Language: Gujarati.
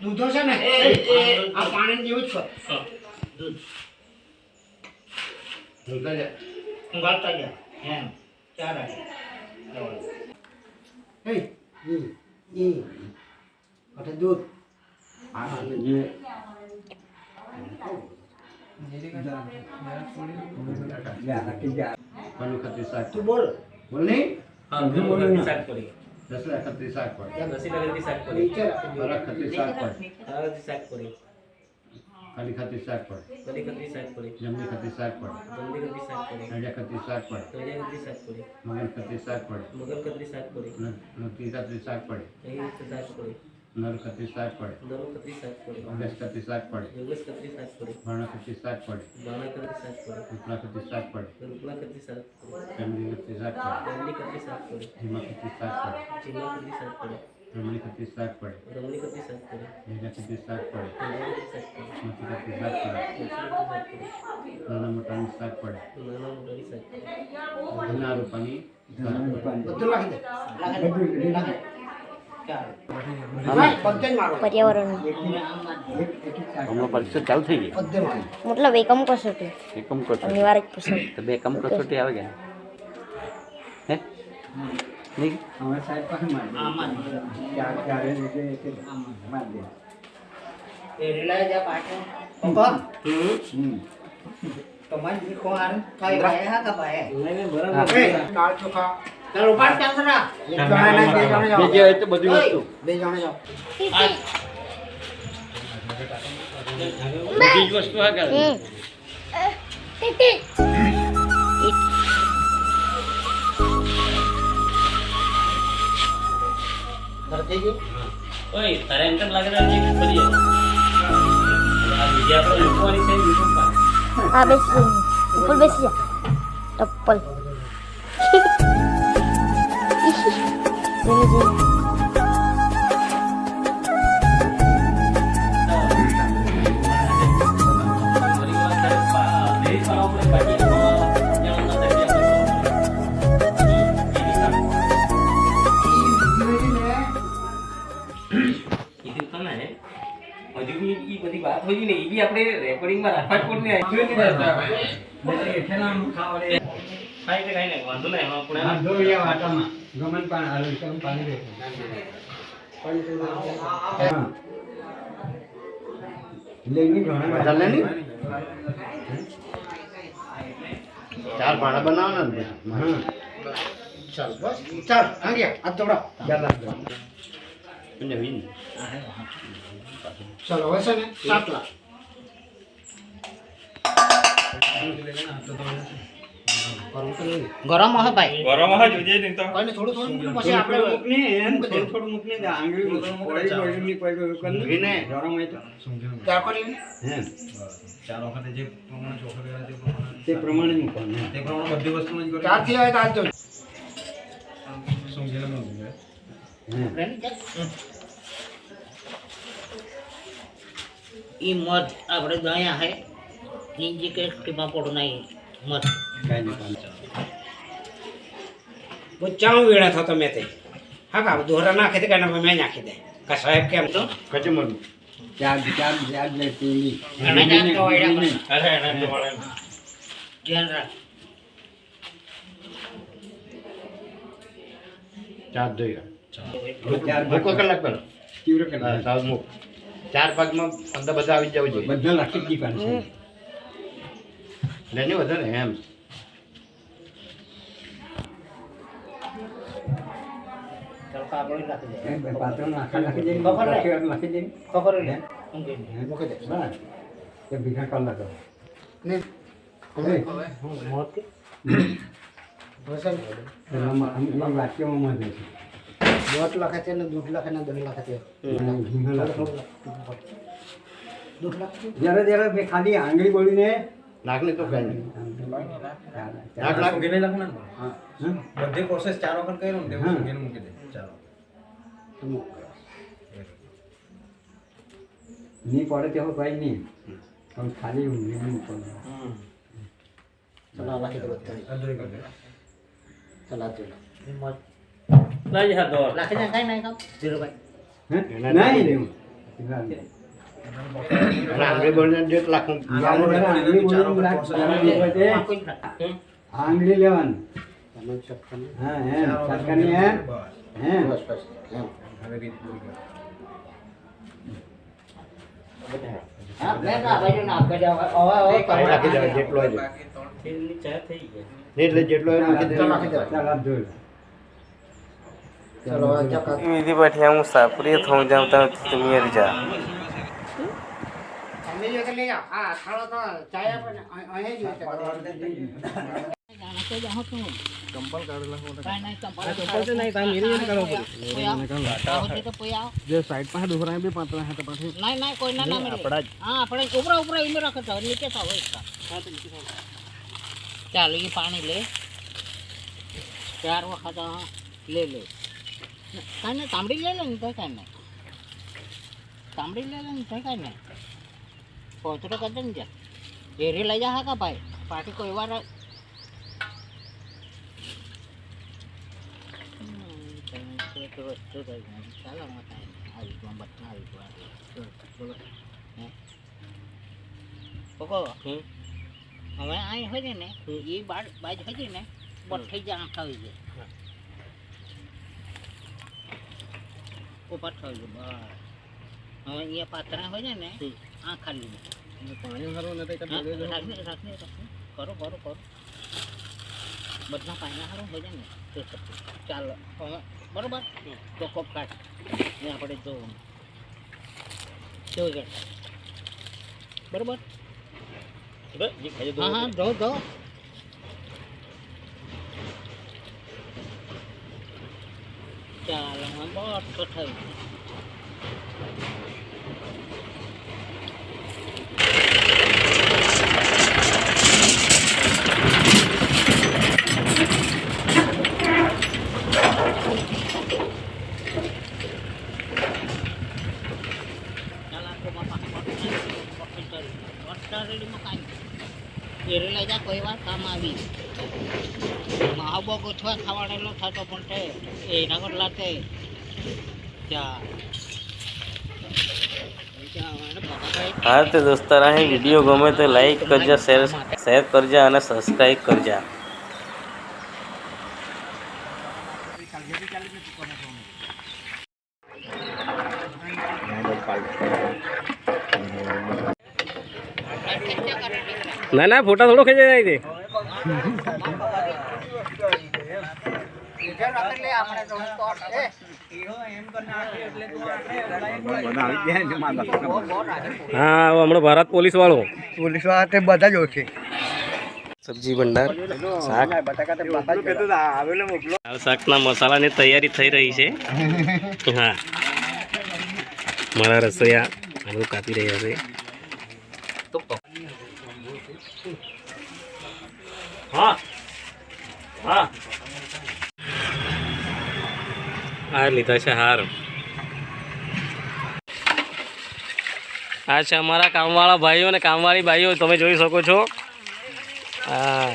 દૂધો છે ને આ પાણી જેવું જ દૂધ ગાળતા ગયા એમ ચાર દૂધ તું બોલ બોલ નહીં શાક પડી 10 લાખ ખત્રી શાક પડી 10 લાખ શાક પડી બરાબર ખત્રી શાક પડી શાક પડી ખાલી ખત્રી શાક પડી ખાલી ખત્રી શાક પડી જમણી ખત્રી શાક પડી જમણી ખત્રી શાક પડી નડિયા ખત્રી શાક પડી નડિયા ખત્રી શાક પડી મગર ખત્રી શાક પડી મગર ખત્રી શાક પડી નતી ખત્રી શાક પડી એ શાક પડી નર ખત્રી શાક પડી નર ખત્રી શાક પડી અગસ ખત્રી શાક પડી અગસ ખત્રી શાક પડી ભાણા ખત્રી શાક પડી ભાણા ખત્રી શાક પડી ઉપલા ખત્રી શાક પડી ઉપલા ખત્રી શાક પડી ફેમિલી ખત્રી શાક પડી ફેમિલી ખત્રી શાક પડી જીમા ખત્રી શાક પડી જીમા ખત્રી શાક પડી રમણી ખત્રી શાક પડી રમણી ખત્રી શાક પડી મેઘા ખત્રી શાક પડી મેઘા ખત્રી શાક પડી મતી ખત્રી શાક પડી નાના મોટાની શાક પડી નાના મોટાની શાક પડી ઘણા રૂપાની બધું લાગી દે पर्यावरण परीक्षा चालू थी गई मतलब एकम कसोटी एकम कसोटी अनिवार्य कसोटी तो बे एकम कसोटी आवे गया है नहीं हमारे साइड पर मार क्या रे के मार दे ए रिलाय जा पाटे पप्पा तो मन भी को आन खाई भाई हा का भाई नहीं बराबर दाल चोखा चलो पाट क्या सरा एक जणा ना બે જણા જાઓ જે તો બધી વસ્તુ બે જણા જાઓ બધી જ વસ્તુ આ કરે ભરતે ગયો ઓય તારે એમ કેમ લાગે છે કે ફરી આ બીજા આપણે લખવાની છે બીજું પા हाँ बेसी ऊपर बेसी जा टप्पल બધી વાત હોય ને એ બી આપણે રેકોર્ડિંગ માં રાખવા જ પડને ખાઈ ને વાંધો નહીં આપણે વાંધો યા વાટામાં ગમન પાણી હાલ કમ પાણી દે લેની ઘણા બધા લેની ચાર ભાડા બનાવવાના ને હા ચાલ બસ ચાલ આ ગયા આ દોડા ચાલ લાગજો મને વિન ચાલો હવે છે ને 7 લાખ ગરમ હે ભાઈ ગરમ હા જોઈએ નહીં તો અને થોડું થોડું પછી આપણે મુકને એમ થોડું મુકને આંગળી પડી ગઈ પડી વિને ગરમ હે તો ત્યાં કરી હે ચાર વખતે જે પ્રમાણે ચોખા કર્યા તે પ્રમાણે મૂકવાનું તે પ્રમાણે બધી વસ્તુમાં જ ચાર થી આવે તો આજ જો સમજેલા ન ई मध આપણે દયા હે નીંજી કે ટીપા પડો નહીં મધ કાઈ નહીં બચ્ચાઓ વેળા થતો મેં તે હા કા દોરા નાખે તે કાના મેં નાખી દે કા સાહેબ કેમ તો કચમર ચાર લે તેલી ઘણા જાત કા વાયડા અરે એના તો મળે ધ્યાન રાખ ચાર દઈ ચાર ભૂકો કલાક પર તીવ્ર હા કલા સાવ મુક ચાર ભાગમાં અંદર બધા આવી જવું જોઈએ બધા લાખી દી પાન છે લેની વધારે એમ ચાલ કાબળી નાખી દે પાત્ર નાખી નાખી દે ખબર ને? નાખી દે ખબર લે ઊંઘી મૂકી દે બસ એ બીજા કલાક ને મોત કે બસન એમાં વાક્યમાં મજા છે દોઢ લાખ છે ને 2 લાખ ને 10 લાખ છે 2 લાખ જરા જરા બે ખાલી આંગળી બોલીને નાખને તો કઈ નહીં લાખ ગેલે લાખ ના હા બધી પ્રોસેસ ચાર વખત કર્યો ને તેવું ગેલે મૂકી દે ચાલો નહીં પડે તેવો ભાઈ નહીં પણ ખાલી ઊંઘી પણ ચલો લાખી દો ચલો ચલો લઈ જા દો લાખી ના કઈ નહીં કામ ધીરુભાઈ નહીં આંગળી બોલને 1.5 લાખ આંગળી લેવાની હા હે સરકારની હે બસ બસ એમ હા બેટા ભાઈ ના આગળ જાવ હવે રાખી દેવા જેટલો હોય તેલની ચા થઈ ગઈ એટલે જેટલો હોય નાખી દેવા નાખી દેવા. ચાલ આપ જોઈ ચલો ચકા विधि बैठिया मुसाफरी थो जाता तुम्हें जा અમે જો કે લઈ જાઓ આ થાળો તો ચાયા પણ અહીં જ છે ચંપલ કાઢેલા હો કાઈ નહીં ચંપલ તો નહીં તમે મેરી કરો પડે તો પોયા જે સાઈડ પાસે દોહરા બી પાતળા હતા પાછી નહીં નહીં કોઈ ના ના મેરે હા આપણે ઉપરા ઉપરા ઈમે રાખો તો નીચે થાવ એકતા હા તો નીચે થાવ ચાલ એ પાણી લે 4 વખત લે લે કાને તાંબડી લે લે ને તો કાને તાંબડી લે લે ને તો કાને પોતરો કદન જા એરી લઈ જા હા ભાઈ પાટી કોઈ વાર ચાલો મતા આવી તો બતા આવી તો બોલો કોકો હવે આઈ હોય ને એ બાજ હોય ને બટ થઈ જાય આંખ આવી જાય ઉપર થઈ જાય બસ હવે એ પાત્રા હોય ને આ ખાલી પાણી ભરવું નથી રાખને કરો કરો કરો બધા પાણી હારું હોય ને તો ચાલો હવે બરોબર તો કોપ કાઢ ને આપણે જોવું કેવું કે બરોબર હા હા દો ચાલો બસ તો થઈ લઈ જા કોઈ વાર કામ આવી મહાબો ગોઠવા ખાવાડેલો થતો પણ તે એના કરલા તે हाँ तो दोस्तारा है वीडियो गमे तो लाइक करजा शेर करजा અને સબસ્ક્રાઇબ કરજા ना ना फोटा थोड़ो खेचे जाए थे हाँ वो हमारा भारत पुलिस वालों બધા જ ઓળખે सब्जी भंडार શાક શાકના મસાલાની તૈયારી થઈ રહી છે હા મારા રસોઈયા આલુ કાપી રહ્યા છે હા હા આ લીધા છે હાર આ છે અમારા કામવાળા ભાઈઓ અને કામવાળી ભાઈઓ તમે જોઈ શકો છો હા